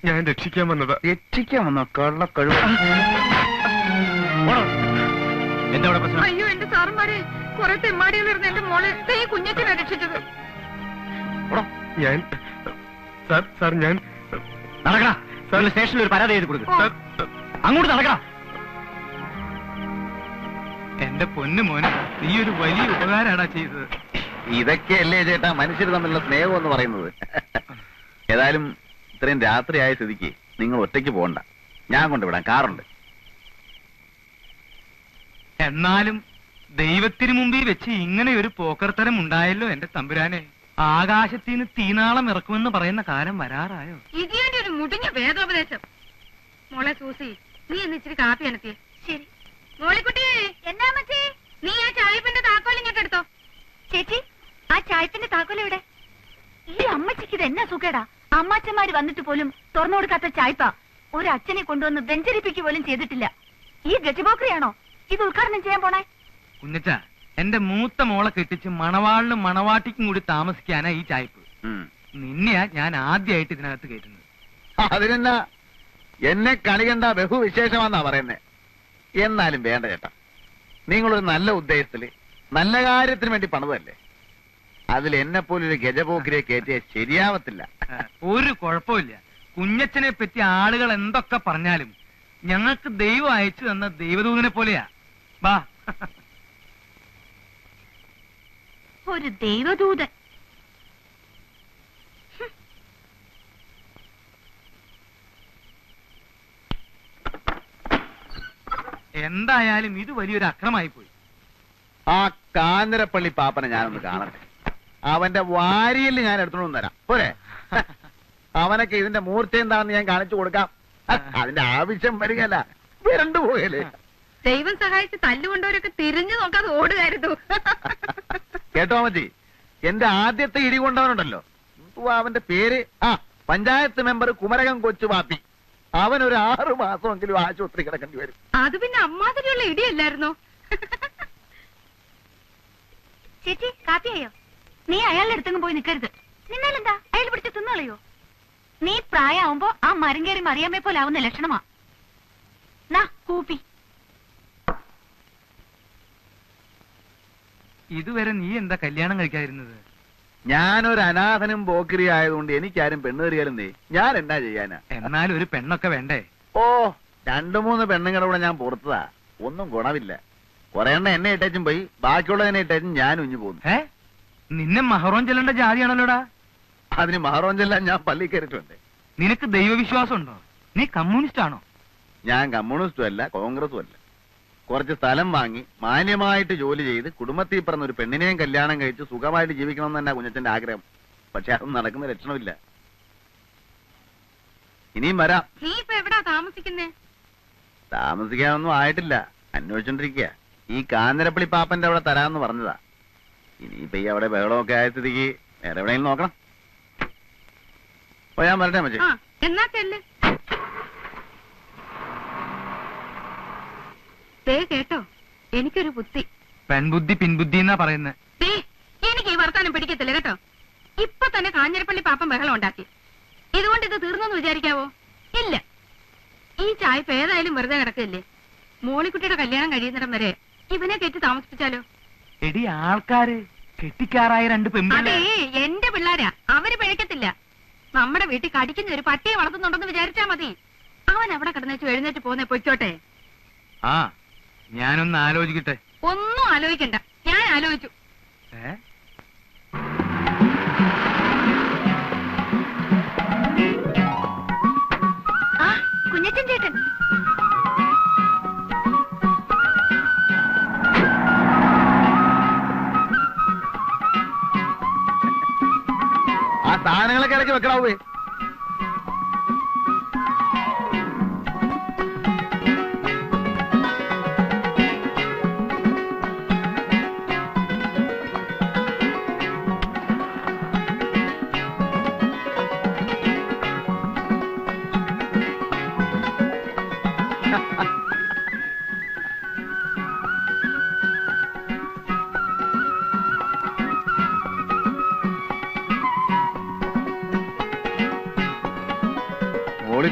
ഞാൻ രക്ഷിക്കാൻ വന്നതാ. രക്ഷിക്കാൻ വന്നോ? കള്ള കഴിവ്. എന്താ പ്രശ്നം? അയ്യോ എന്റെ സാറന്മാരെ, കുറെ തെമ്മാടികളിരുന്ന് എന്റെ മോളെ ഈ കുഞ്ഞച്ചനെ രക്ഷിച്ചത്. ഞാൻ സാർ ഞാൻ നടക്കണ സാറിന് സ്റ്റേഷനിൽ ഒരു പരാതി എഴുതി കൊടുക്കും. അങ്ങോട്ട് നടക്കണം. എന്റെ പൊന്നു മോനെ, നീ ഒരു വലിയ ഉപകാരമാടാ ചെയ്തത്. ഇതൊക്കെയല്ലേ ചേട്ടാ മനുഷ്യർ തമ്മിലുള്ള സ്നേഹം എന്ന് പറയുന്നത്. ഏതായാലും ഇത്രയും രാത്രിയായ സ്ഥിതിക്ക് നിങ്ങൾ ഒറ്റയ്ക്ക് പോകണ്ട, ഞാൻ കൊണ്ടുവിടാം, കാറുണ്ട്. എന്നാലും ദൈവത്തിന് മുമ്പിൽ വെച്ച് ഇങ്ങനെ ഒരു പോക്കർത്തരം ഉണ്ടായല്ലോ എന്റെ തമ്പുരാനെ. ആകാശത്തിന് തീനാളം ഇറക്കുമെന്ന് പറയുന്ന കാലം വരാറായോ? ഇതിന്റെ ഒരു മുടിഞ്ഞ വേദോപദേശം. മോളെ സൂസി, നീ എന്ന് ഇച്ചിരി കാപ്പി അനത്തിയേ. ശരി മോളിക്കുട്ടി. എന്നാ മച്ചി? നീ ആ ചായപ്പിന്റെ താക്കോൽ ഇങ്ങോട്ട് എടുത്തോ. ചേച്ചി, ആ ചായപ്പിന്റെ താക്കോൽ എവിടെ? ഈ അമ്മച്ചിക്ക് ഇത് എന്നാ സുഖേടാ. അമ്മാച്ചന്മാര് വന്നിട്ട് പോലും തുറന്നു കൊടുക്കാത്ത ചായപ്പ ഒരു അച്ഛനെ കൊണ്ടുവന്ന് വെഞ്ചരിപ്പിക്കുക പോലും ചെയ്തിട്ടില്ല. ഈ ഗജബോക്രിയാണോ ഇത് ഉദ്ഘാടനം ചെയ്യാൻ പോണേ? കുഞ്ഞച്ച, എന്റെ മൂത്ത മോളെ കെട്ടിച്ച് മണവാളിനും മണവാട്ടിക്കും കൂടി താമസിക്കാനാ ഈ ചായപ്പ്. നിന്നെയാ ഞാൻ ആദ്യമായിട്ട് ഇതിനകത്ത് കയറ്റുന്നത്. അതിനെന്നാ എന്നെ കണി കണ്ട ബഹുവിശേഷമാന്നാ പറയുന്നേ. എന്നാലും വേണ്ട ചേട്ടാ, നിങ്ങളൊരു നല്ല ഉദ്ദേശത്തില് നല്ല കാര്യത്തിന് വേണ്ടി പണിതല്ലേ. അതിൽ എന്നെ പോലൊരു ഗജപോക്കിരെ കയറ്റിയ ശരിയാവത്തില്ല. ഒരു കുഴപ്പമില്ല. കുഞ്ഞച്ചനെ പറ്റി ആളുകൾ എന്തൊക്കെ പറഞ്ഞാലും ഞങ്ങൾക്ക് ദൈവം അയച്ചു തന്ന ദൈവദൂതനെ പോലെയാ. ബാ. ഒരു ദൈവദൂതൻ. എന്തായാലും ഇത് വലിയൊരു അക്രമായി പോയി. ആ കാഞ്ഞിരപ്പള്ളി പാപ്പനെ ഞാനൊന്ന് കാണട്ടെ. അവന്റെ വാരിയിൽ ഞാൻ എടുത്തോണ്ട് തരാം പോരെ. അവനൊക്കെ ഇതിന്റെ മൂർച്ച എന്താണെന്ന് ഞാൻ കാണിച്ചു കൊടുക്കാം. അതിന്റെ ആവശ്യം വരികയല്ല, വിരണ്ടു പോയല്ലേ. ദൈവം സഹായിച്ച് തല്ലുകൊണ്ടവരൊക്കെ തിരിഞ്ഞു നോക്കാതെ ഓടുകയായിരുന്നു. കേട്ടോ മതി, എന്റെ ആദ്യത്തെ ഇടി കൊണ്ടവനുണ്ടല്ലോ, അവന്റെ പേര് പഞ്ചായത്ത് മെമ്പർ കുമരകം കൊച്ചു പാപ്പി. അവനൊരു 6 മാസമെങ്കിലും ആശുപത്രി കിടക്കേണ്ടി വരും. അത് പിന്നെ അമ്മാതിരിയുള്ള ഇടിയല്ലായിരുന്നോ? ചേച്ചി കാപ്പിയായോ? നീ അയാളുടെ അടുത്തെങ്കിലും പോയി നിൽക്കരുത്. നിന്നാലെന്താ, അയാൾ പിടിച്ച് തിന്നളയോ? നീ പ്രായമാവുമ്പോ ആ മരം കയറി മറിയാമ്മയെ പോലെ ആവുന്ന ലക്ഷണമാ. നാ കൂപ്പി. ഇതുവരെ നീ എന്താ കല്യാണം കഴിക്കാതിരുന്നത്? ഞാനൊരു അനാഥനും പോക്കിരി ആയതുകൊണ്ട് എനിക്കാരും പെണ്ണ് കയറിയാലും ഞാൻ എന്നാ ചെയ്യാനാ? എന്നാലും ഒരു പെണ്ണൊക്കെ വേണ്ടേ? ഓ, 2-3 പെണ്ണുങ്ങളുടെ കൂടെ ഞാൻ പുറത്തതാ, ഒന്നും ഗുണമില്ല. കുറെ എണ്ണ എന്നെ ഇട്ടേച്ചും പോയി, ബാക്കിയുള്ളതിനെ ഇട്ടേച്ചും ഞാൻ ഉഞ്ഞു പോകുന്നു. നിന്നെ മഹറോൻ ചെല്ലേണ്ട ജാതിയാണല്ലോടാ. അതിന് മഹറോൻ ചെല്ലാൻ ഞാൻ പള്ളി കയറിയിട്ടുണ്ട്. നിനക്ക് ദൈവവിശ്വാസം ഉണ്ടോ? നീ കമ്മ്യൂണിസ്റ്റ് ആണോ? ഞാൻ കമ്മ്യൂണിസ്റ്റും അല്ല കോൺഗ്രസും അല്ല. കുറച്ച് സ്ഥലം വാങ്ങി മാന്യമായിട്ട് ജോലി ചെയ്ത് കുടുംബത്തിൽ പറഞ്ഞ ഒരു പെണ്ണിനെയും കല്യാണം കഴിച്ച് സുഖമായിട്ട് ജീവിക്കണമെന്ന് തന്നെ കുഞ്ഞച്ചന്റെ ആഗ്രഹം. പക്ഷെ അതൊന്നും നടക്കുന്ന ലക്ഷണമില്ല. ഇനിയും വരാം. നീ ഇപ്പൊ എവിടാ താമസിക്കുന്നേ? താമസിക്കാനൊന്നും ആയിട്ടില്ല, അന്വേഷിച്ചോണ്ടിരിക്കുക. ഈ കാഞ്ഞിരപ്പള്ളി പാപ്പന്റെ അവിടെ തരാമെന്ന് പറഞ്ഞതാ. ഇനിയിപ്പൊ ഈ അവിടെ ബഹളമൊക്കെ ആയ സ്ഥിതിക്ക് വേറെ എവിടെയെങ്കിലും നോക്കണം. ഓ, ഞാൻ വരട്ടെ മച്ചേ. എന്നാ ചെല്ല്. കേട്ടോ, എനിക്കൊരു ബുദ്ധി. പെൺബുദ്ധി പിൻബുദ്ധി എന്നാ പറയുന്നത്. എനിക്ക് ഈ വർത്താനം പിടിക്കത്തില്ല കേട്ടോ. ഇപ്പൊ തന്നെ കാഞ്ഞിരപ്പള്ളി പാപ്പൻ ബഹളം ഉണ്ടാക്കി. ഇതുകൊണ്ട് ഇത് തീർന്നെന്ന് വിചാരിക്കാവോ? ഇല്ല. ഈ ചായപ്പ് ഏതായാലും വെറുതെ കിടക്കില്ലേ. മോളിക്കുട്ടിയുടെ കല്യാണം കഴിയുന്നിടം വരെ ഇവനെ കെട്ടി താമസിപ്പിച്ചാലോ? എടി, ആൾക്കാര് കെട്ടിക്കാറായ 2 പെൺപിള്ളേ. അതേ, എന്റെ പിള്ളാരാ, അവര് പിഴക്കത്തില്ല. നമ്മുടെ വീട്ടിൽ കടിക്കുന്ന ഒരു പട്ടിയെ വളർത്തുന്നുണ്ടെന്ന് വിചാരിച്ചാ മതി. അവൻ അവിടെ കിടന്നേച്ചു എഴുന്നേറ്റ് പോന്നെ പൊയ്ക്കോട്ടെ. ഞാനൊന്ന് ആലോചിക്കട്ടെ. ഒന്നും ആലോചിക്കണ്ട, ഞാൻ ആലോചിച്ചു. കുഞ്ഞച്ചൻ ചേട്ടൻ. ആ സാധനങ്ങളൊക്കെ ഇടയ്ക്ക് വെക്കണാവേ.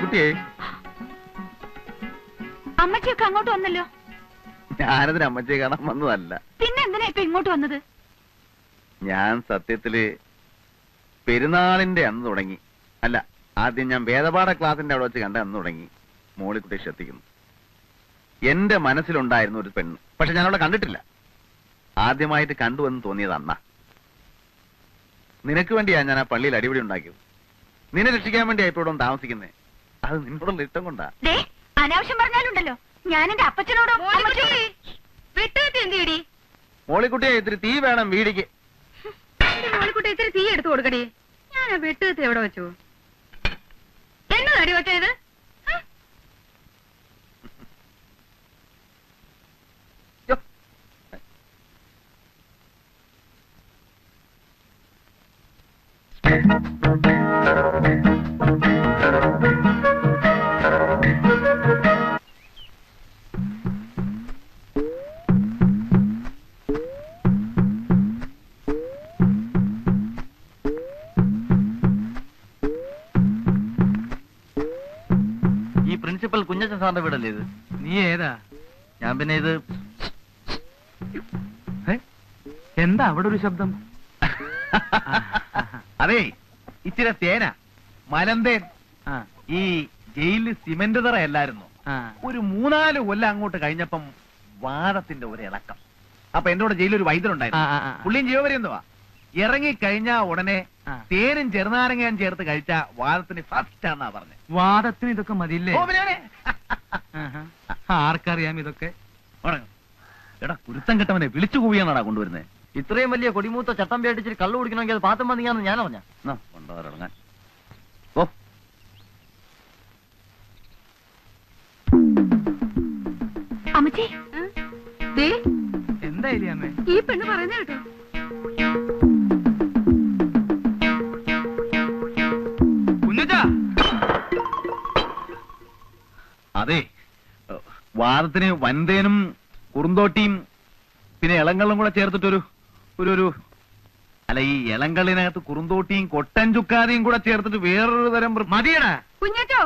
മോളിക്കുട്ടിയെ, അമ്മച്ചിയൊക്കെ അങ്ങോട്ട് വന്നല്ലോ. ഞാനതിന് അമ്മച്ചിയെ കാണാൻ വന്നതല്ല. പിന്നെ എന്തിനാ ഇപ്പൊ ഇങ്ങോട്ട് വന്നത്? ഞാൻ സത്യത്തില് പെരുന്നാളിന്റെ അന്ന് തുടങ്ങി, അല്ല ആദ്യം ഞാൻ വേദപാഠ ക്ലാസിന്റെ അവിടെ വെച്ച് കണ്ട അന്ന് തുടങ്ങി മോളിക്കുട്ടിയെ ശ്രദ്ധിക്കുന്നു. എന്റെ മനസ്സിലുണ്ടായിരുന്ന ഒരു പെണ്ണ്, പക്ഷെ ഞാൻ അവളെ കണ്ടിട്ടില്ല. ആദ്യമായിട്ട് കണ്ടുവെന്ന് തോന്നിയത് അന്നാ. നിനക്ക് വേണ്ടിയാ ഞാൻ ആ പള്ളിയിൽ അടിപിടി ഉണ്ടാക്കിയത്. നിന്നെ രക്ഷിക്കാൻ വേണ്ടിയാ ഇപ്പൊ ഇവിടെ താമസിക്കുന്നേ. അത് നിന്നോടുള്ള ഇഷ്ടം കൊണ്ടാ. അനാവശ്യം പറഞ്ഞാലുണ്ടല്ലോ ഞാൻ എന്റെ അപ്പച്ചനോടോ. മോളിക്കുട്ടിയെ ഇത്തിരി തീ വേണം വീടിക്ക്. മോളിക്കുട്ടി ഇത്തിരി തീ എടുത്തു കൊടുക്കടി. ഞാൻ ആ വെട്ടുകത്തി എവിടെ വെച്ചു? എന്നതടി വെച്ചത്? ഈ പ്രിൻസിപ്പൽ കുഞ്ഞച്ചൻ സാറിന്റെ വീടല്ലേ ഇത്? നീ ഏതാ? ഞാൻ പിന്നെ ഇത് എന്താ അവിടെ ഒരു ശബ്ദം? അതെ, ഇച്ചിരി തേന മലന്തേൻ. ആ, ഈ ജയിലിൽ സിമന്റ് തറ അല്ലായിരുന്നു. ആ. ഒരു 3-4 കൊല്ലം അങ്ങോട്ട് കഴിഞ്ഞപ്പം വാദത്തിന്റെ ഒരു ഇളക്കം. അപ്പൊ എന്റെ കൂടെ ജയിലിൽ ഒരു വൈദ്യരുണ്ടായിരുന്നു. ആ, ആ, ആ. പുള്ളിയും ജീവപര്യന്തവാ. ഇറങ്ങിക്കഴിഞ്ഞാ ഉടനെ തേനും ചെറുനാരങ്ങയും ചേർത്ത് കഴിച്ച വാദത്തിന് ഫസ്റ്റ് ആണെന്നാ പറഞ്ഞത്. വാദത്തിന് ഇതൊക്കെ മതിയില്ലേ? ഓ, പിന്നെ അവനെ. ആഹാ. ആർക്കറിയാം ഇതൊക്കെ? ഉറങ്ങ്. എടാ കുരുത്തം കെട്ടവനെ വിളിച്ചു കൂവിയാണാടാ കൊണ്ടുവരുന്നത്. ഇത്രയും വലിയ കൊടിമൂത്ത ചട്ടം പേടിച്ചിട്ട് കള്ളു കുടിക്കണമെങ്കിൽ അത് പാത്തം പന്നിയാന്ന് ഞാൻ അറിഞ്ഞ. കൊണ്ടുവരങ്ങാൻ ഓ. അമ്മച്ചി എന്തായാലും അമ്മേ ഈ പെണ്ണ് പറയുന്ന കേട്ടോ. കുഞ്ഞച്ചാ, അതെ, വാദത്തിന് വൻതേനും കുറുന്തോട്ടിയും പിന്നെ ഇളങ്കള്ളും കൂടെ ചേർത്തിട്ടൊരു ഒരു അല്ല, ഈ ഇളങ്കള്ളിനകത്ത് കുറുന്തോട്ടിയും കൊട്ടൻ ചുക്കാതിയും കൂടെ ചേർത്തിട്ട് വേറൊരു തരം മതിയടാ. കുഞ്ഞച്ചോ,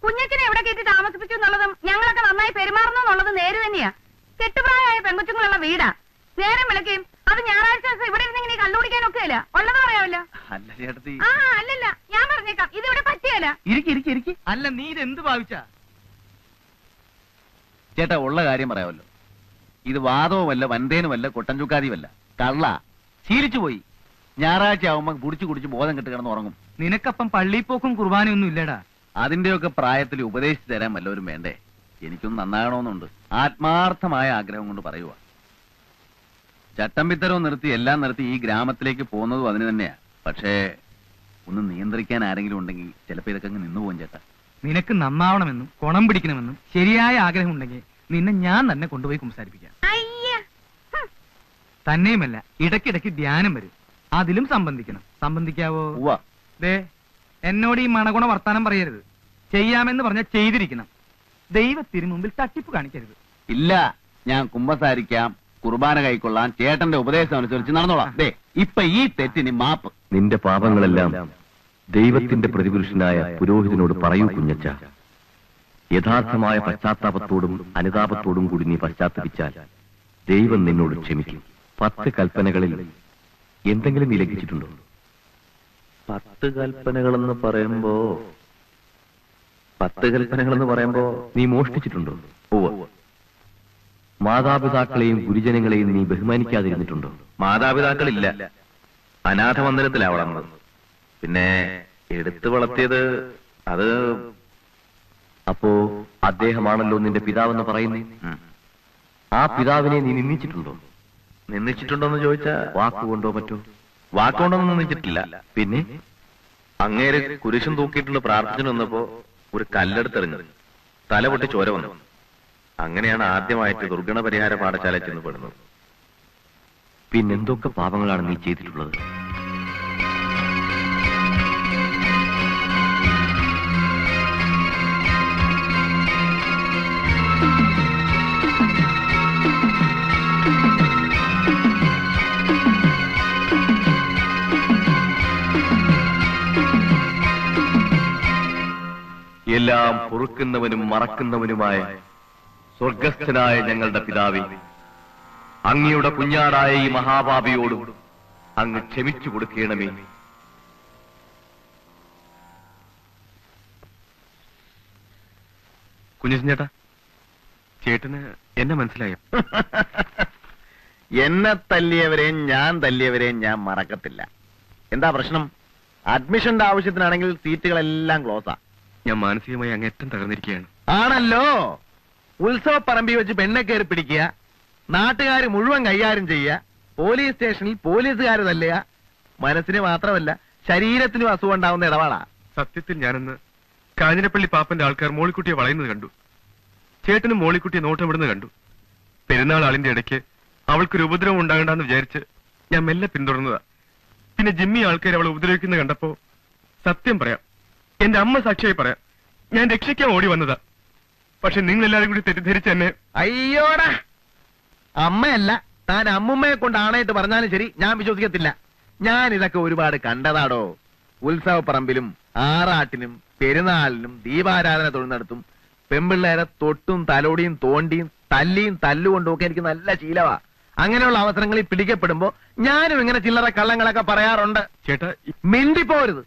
കുഞ്ഞച്ചനെ എവിടെ കയറ്റി താമസിപ്പിച്ചു എന്നുള്ളതും ഞങ്ങളൊക്കെ നന്നായി പെരുമാറുന്നു എന്നുള്ളതും നേര് തന്നെയാ. കെട്ടുപ്രായമായ പെൺകൊച്ചുങ്ങളുള്ള വീടാ. നേരം വിളക്കുകയും അത് ഞായറാഴ്ച ദിവസം ഇവിടെ ഇരുന്ന് ഇങ്ങനെ കള്ളുകുടിക്കാനൊക്കെ അല്ല. ഉള്ളത് പറയാമല്ലോ. അല്ല ചേട്ടത്തി, ആ അല്ലല്ല, ഞാൻ പറഞ്ഞേക്കാം, ഇതിവിടെ പറ്റിയല്ല. ഇരിക്കി അല്ല, നീ ഇതെന്ത് ഭാവിച്ചാ? ചേട്ടാ, ഉള്ള കാര്യം പറയാമല്ലോ. ഇത് വാദവുമല്ല, വൻതേനുമല്ല, കൊട്ടൻ ചുക്കാതിയുമല്ല, കള്ള. ശീലിച്ചു പോയി. ഞായറാഴ്ച ആവുമ്പോ കുടിച്ചു കുടിച്ച് ബോധം കെട്ട് കിടന്ന് ഉറങ്ങും. നിനക്കപ്പം പള്ളിപ്പോക്കും കുർബാനയൊന്നും ഇല്ലടാ. അതിന്റെയൊക്കെ പ്രായത്തിൽ ഉപദേശിച്ചു തരാൻ വല്ലവരും വേണ്ടേ? എനിക്കൊന്നും നന്നാകണമെന്നുണ്ട്. ആത്മാർത്ഥമായ ആഗ്രഹം കൊണ്ട് പറയുക. ചട്ടമ്പിത്തരവും നിർത്തി എല്ലാം നിർത്തി ഈ ഗ്രാമത്തിലേക്ക് പോകുന്നതും അതിന് തന്നെയാ. പക്ഷേ ഒന്ന് നിയന്ത്രിക്കാൻ ആരെങ്കിലും ഉണ്ടെങ്കിൽ ചിലപ്പോ ഇതൊക്കെ അങ്ങ് നിന്നു പോകും ചേട്ടാ. നിനക്ക് നന്നാവണമെന്നും കുണം പിടിക്കണമെന്നും ശരിയായ ആഗ്രഹം ഉണ്ടെങ്കിൽ നിന്നെ ഞാൻ തന്നെ കൊണ്ടുപോയി സംസാരിപ്പിക്കാം. തന്നെയുമല്ല, ഇടയ്ക്കിടയ്ക്ക് ധ്യാനം വരും, അതിലും സംബന്ധിക്കണം. സംബന്ധിക്കാവോ? ഉവ്വ. ദേ, എന്നോട് ഈ മണഗുണ വർത്താനം പറയരുത്. ചെയ്യാമെന്ന് പറഞ്ഞാൽ ചെയ്തിരിക്കണം. ദൈവത്തിന് മുമ്പിൽ തട്ടിപ്പ് കാണിക്കരുത്. ഇല്ല, ഞാൻ കുമ്പസാരിക്കാം, കുർബാന കൈക്കൊള്ളാം, ചേട്ടന്റെ ഉപദേശം അനുസരിച്ച് നടന്നോളാം. ദേ, ഇപ്പൊ ഈ തെറ്റിന് മാപ്പ്. നിന്റെ പാപങ്ങളെല്ലാം ദൈവത്തിന്റെ പ്രതിപുരുഷനായ പുരോഹിതനോട് പറയൂ കുഞ്ഞച്ച. യഥാർത്ഥമായ പശ്ചാത്താപത്തോടും അനുതാപത്തോടും കൂടി നീ പശ്ചാത്തപിച്ചാൽ ദൈവം നിന്നോട് ക്ഷമിക്കും. 10 കൽപ്പനകളിൽ എന്തെങ്കിലും നീ ലംഘിച്ചിട്ടുണ്ടോ? 10 കൽപ്പനകളെന്ന് പറയുമ്പോ നീ മോഷ്ടിച്ചിട്ടുണ്ടോ? ഉവ്വ്. മാതാപിതാക്കളെയും ഗുരുജനങ്ങളെയും നീ ബഹുമാനിക്കാതിരുന്നിട്ടുണ്ടോ? മാതാപിതാക്കളില്ല, അനാഥ മന്ദിരത്തിലാ വളർന്നത്. പിന്നെ എടുത്തു വളർത്തിയത് അത്. അപ്പോ അദ്ദേഹമാണല്ലോ നിന്റെ പിതാവെന്ന് പറയുന്നേ. ആ പിതാവിനെ നീ നിന്ദിച്ചിട്ടുണ്ടോ? നിന്ദിച്ചിട്ടുണ്ടോന്ന് ചോദിച്ചാ വാക്കുകൊണ്ടോ മറ്റോ? വാക്കുകൊണ്ടൊന്നും നിന്ദിച്ചിട്ടില്ല. പിന്നെ അങ്ങേര് കുരിശും തൂക്കിയിട്ടുണ്ട് പ്രാർത്ഥിച്ചു വന്നപ്പോ ഒരു കല്ലെടുത്തെറിഞ്ഞു, തല പൊട്ടി ചോര വന്നു. അങ്ങനെയാണ് ആദ്യമായിട്ട് ദുർഗണ പരിഹാര പാഠശാല ചെന്ന് പെടുന്നത്. പിന്നെന്തൊക്കെ പാപങ്ങളാണ് നീ ചെയ്തിട്ടുള്ളത്? എല്ലാ തെറ്റെല്ലാം പൊറുക്കുന്നവനും മറക്കുന്നവനുമായ സ്വർഗസ്ഥനായ ഞങ്ങളുടെ പിതാവേ, അങ്ങയുടെ കുഞ്ഞാടായ ഈ മഹാപാപിയോടും അങ്ങ് ക്ഷമിച്ചു കൊടുക്കണമേ. കുഞ്ഞച്ചൻ ചേട്ടാ, ചേട്ടന് എന്നെ മനസ്സിലായോ? എന്നെ തല്ലിയവരെയും ഞാൻ തല്ലിയവരെയും ഞാൻ മറക്കത്തില്ല. എന്താ പ്രശ്നം? അഡ്മിഷന്റെ ആവശ്യത്തിനാണെങ്കിൽ സീറ്റുകളെല്ലാം ക്ലോസാ. ഞാൻ മാനസികമായി അങ്ങേറ്റം തകർന്നിരിക്കുകയാണ്. ആണല്ലോ. ഉത്സവ പറമ്പിൽ വെച്ച് പെണ്ണെ കയറി പിടിക്കുക, നാട്ടുകാർ മുഴുവൻ കൈകാര്യം ചെയ്യുക, പോലീസ് സ്റ്റേഷനിൽ പോലീസുകാർ തല്ലുക. മനസ്സിന് മാത്രമല്ല ശരീരത്തിനും അസുഖം ഉണ്ടാവുന്ന ഇടപാടാ. സത്യത്തിൽ ഞാനെന്ന് കാഞ്ഞിരപ്പള്ളി പാപ്പന്റെ ആൾക്കാർ മോളിക്കുട്ടിയെ വളയുന്നത് കണ്ടു. ചേട്ടനും മോളിക്കുട്ടിയെ നോട്ടമിടുന്നത് കണ്ടു. പെരുന്നാൾ ആളിന്റെ ഇടയ്ക്ക് അവൾക്കൊരു ഉപദ്രവം ഉണ്ടാകണ്ടെന്ന് വിചാരിച്ച് ഞാൻ മെല്ലെ പിന്തുടർന്നതാ. പിന്നെ ജിമ്മി ആൾക്കാർ അവളെ ഉപദ്രവിക്കുന്നത് കണ്ടപ്പോ സത്യം പറയാം, എന്റെ അമ്മ സാക്ഷിയായി പറയാം, ഞാൻ രക്ഷിക്കാൻ ഓടി വന്നതാ. പക്ഷെ നിങ്ങൾ എല്ലാവരും കൂടി തെറ്റിദ്ധരിച്ച് എന്നെ. അയ്യോടാ, അമ്മയല്ല താൻ അമ്മുമ്മയെ കൊണ്ട് ആണായിട്ട് പറഞ്ഞാലും ശരി, ഞാൻ വിശ്വസിക്കത്തില്ല. ഞാൻ ഇതൊക്കെ ഒരുപാട് കണ്ടതാടോ. ഉത്സവപ്പറമ്പിലും ആറാട്ടിനും പെരുന്നാളിനും ദീപാരാധന തൊഴുന്നിടത്തും പെമ്പിള്ളേരെ തൊട്ടും തലോടിയും തോണ്ടിയും തല്ലിയും തല്ലുകൊണ്ടും ഒക്കെ എനിക്ക് നല്ല ശീലമാ. അങ്ങനെയുള്ള അവസരങ്ങളിൽ പിടിക്കപ്പെടുമ്പോ ഞാനും ഇങ്ങനെ ചില്ലറ കള്ളങ്ങളൊക്കെ പറയാറുണ്ട്. ചേട്ടാ, മിണ്ടിപ്പോരുത്.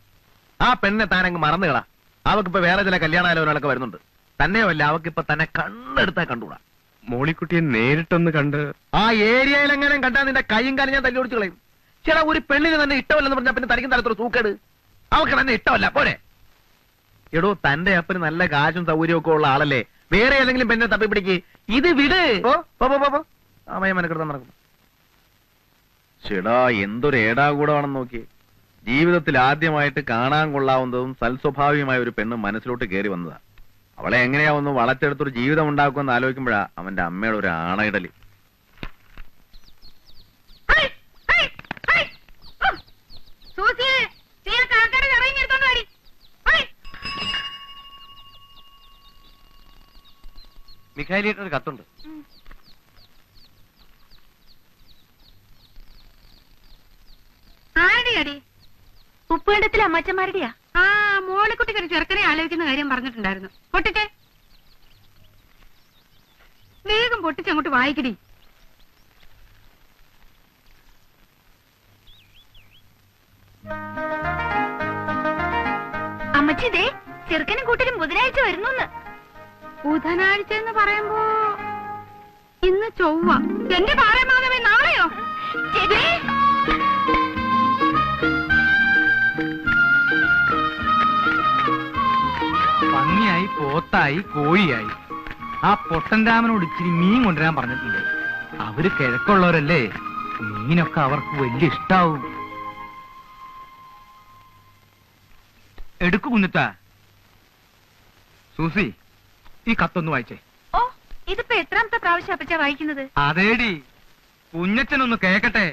ആ പെണ്ണെ താനങ്ങ് മറന്നുകളാ. അവക്കിപ്പോ വേറെ ചില കല്യാണാലോചനകളൊക്കെ വരുന്നുണ്ട്. തന്നെയുമല്ല, അവക്കിപ്പോ തന്നെ കണ്ണെടുത്താ കണ്ടുകൂടാ. മോളിക്കുട്ടിയെ നേരിട്ടൊന്ന് കണ്ട് ആ ഏരിയയിൽ എങ്ങനെ കണ്ടാ നിന്റെ കൈയും കാലും ഞാൻ തല്ലി ഓടിച്ചു കളയും. ചേട്ടാ, ഒരു പെണ്ണിന് തന്നെ ഇഷ്ടമല്ലെന്ന് പറഞ്ഞാൽ പിന്നെ തനിക്കും തലത്തൊരു സൂക്കേട്. അവക്ക് തന്നെ ഇഷ്ടമല്ല പോരെ. എടോ, തന്റെ അപ്പന് നല്ല കാശും സൗകര്യവും ഒക്കെ ഉള്ള ആളല്ലേ. വേറെ ഏതെങ്കിലും പെണ്ണെ തപ്പി പിടിക്ക്. ഇത് വിട്. അമയമനക്കെടുത്താൻ നടക്കുന്നു. ചേടാ, എന്തൊരു ഏടാകൂടമാണെന്ന് നോക്കി. ജീവിതത്തിൽ ആദ്യമായിട്ട് കാണാൻ കൊള്ളാവുന്നതും സൽസ്വഭാവിയുമായ ഒരു പെണ്ണ് മനസ്സിലോട്ട് കയറി വന്നതാ. അവളെ എങ്ങനെയാ ഒന്ന് വളച്ചെടുത്തൊരു ജീവിതം ഉണ്ടാക്കുമെന്ന് ആലോചിക്കുമ്പോഴാ അവന്റെ അമ്മയുടെ ഒരു ആണയിടല്. മിഖായിലിട്ട് ഒരു കത്തുണ്ട്. ആരുടെയാടി? ഉപ്പുകണ്ടത്തിലെ അമ്മച്ചന്മാരുടെയാ. ആ, മോളിക്കുട്ടിക്ക് ഒരു ചെറുക്കനെ ആലോചിക്കുന്ന കാര്യം പറഞ്ഞിട്ടുണ്ടായിരുന്നു. പൊട്ടിച്ചേ, വേഗം പൊട്ടിച്ചങ്ങോട്ട് വായിക്കടി. അമ്മച്ചി, ദേ ചെറുക്കനും കൂട്ടരും ബുധനാഴ്ച വരുന്നു. ബുധനാഴ്ച എന്ന് പറയുമ്പോ ഇന്ന് ചൊവ്വ. എന്റെ പാറമാധവേ, നാളെയോ? പന്നിയായി, പോത്തായി, കോഴിയായി. ആ പൊട്ടൻ രാമനോട് ഇച്ചിരി മീൻ കൊണ്ടുവരാൻ പറഞ്ഞിട്ടുണ്ട്. അവര് കിഴക്കുള്ളവരല്ലേ, മീനൊക്കെ അവർക്ക് വലിയ ഇഷ്ടാവും. എടുക്കു കുഞ്ഞത്താ. സൂസി, ഈ കത്തൊന്ന് വായിച്ചേ. ഓ, ഇതിപ്പോ എത്രാമത്തെ പ്രാവശ്യം അപ്പച്ചാ വായിക്കുന്നത്? അതേടി, കുഞ്ഞച്ചനൊന്ന് കേക്കട്ടെ.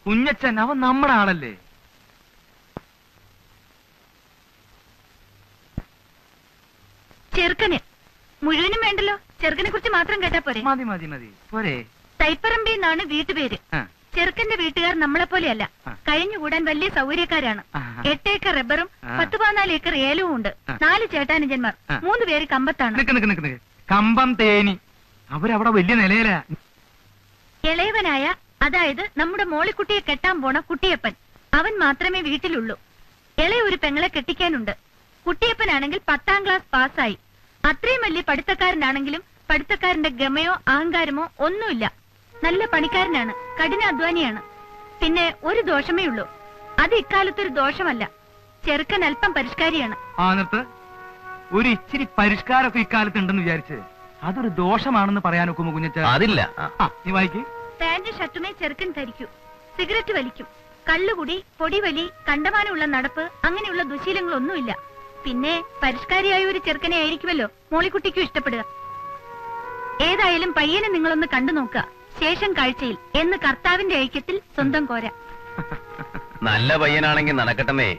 കുഞ്ഞച്ചൻ അവൻ നമ്മുടെ ആളല്ലേ. ചെറുക്കന് മുഴുവനും വേണ്ടല്ലോ, ചെറുക്കനെ കുറിച്ച് മാത്രം കേട്ടാ പോരെ? മതി മതി മതി പോരെ. തൈപ്പറമ്പി എന്നാണ് വീട്ടുപേര്. ചെറുക്കന്റെ വീട്ടുകാർ നമ്മളെ പോലെയല്ല, കഴിഞ്ഞുകൂടാൻ വലിയ സൗകര്യക്കാരാണ്. 8 ഏക്കർ റബ്ബറും 10-14 ഏക്കർ ഏലവും ഉണ്ട്. 4 ചേട്ടാനുജന്മാർ, 3 പേര് കമ്പത്താണ്. കമ്പം തേനി, അവരവിടെ വലിയ നിലയിലാ. ഇളയവനായ, അതായത് നമ്മുടെ മോളിക്കുട്ടിയെ കെട്ടാൻ പോണ കുട്ടിയപ്പൻ, അവൻ മാത്രമേ വീട്ടിലുള്ളൂ. ഇളയ ഒരു പെങ്ങളെ കെട്ടിക്കാനുണ്ട്. കുട്ടിയപ്പനാണെങ്കിൽ 10ാം ക്ലാസ് പാസ്സായി. അത്രയും വലിയ പഠിത്തക്കാരനാണെങ്കിലും പഠിത്തക്കാരന്റെ ഗമയോ അഹങ്കാരമോ ഒന്നുമില്ല. നല്ല പണിക്കാരനാണ്, കഠിനാധ്വാനിയാണ്. പിന്നെ ഒരു ദോഷമേ ഉള്ളൂ. അത് ഇക്കാലത്തൊരു ദോഷമല്ല. ചെറുക്കൻ അല്പം പരിഷ്കാരിയാണ്. നിർത്ത്. ഒരു ഇച്ചിരി പരിഷ്കാരമൊക്കെ ഇക്കാലത്ത് ഉണ്ടെന്ന് വിചാരിച്ച് അതൊരു ദോഷമാണെന്ന് പറയാൻ ഒക്കുമോ കുഞ്ഞച്ച? അതില്ല. നീ വായിക്ക്. പാന്റ് ഷർട്ടുമേ ചെറുക്കൻ ധരിക്കൂ. സിഗരറ്റ് വലിക്കും. കള്ളുകുടി, പൊടിവലി, കണ്ടമാനമുള്ള നടപ്പ്, അങ്ങനെയുള്ള ദുശീലങ്ങളൊന്നുമില്ല. പിന്നെ പരിഷ്കാരിയായ ഒരു ചെറുക്കനെ ആയിരിക്കുമല്ലോ മോളിക്കുട്ടിക്കും ഇഷ്ടപ്പെടുക. ഏതായാലും പയ്യനെ നിങ്ങളൊന്ന് കണ്ടു നോക്കുക. ശേഷം കാഴ്ചയിൽ എന്ന് കർത്താവിന്റെ ഐക്യത്തിൽ സ്വന്തം കോര. നല്ല പയ്യനാണെങ്കിൽ നടക്കട്ടെന്നേ.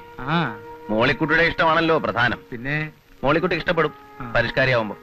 മോളിക്കുട്ടിയുടെ ഇഷ്ടമാണല്ലോ പ്രധാനം. പിന്നെ മോളിക്കുട്ടി ഇഷ്ടപ്പെടും പരിഷ്കാരിയാവുമ്പോ.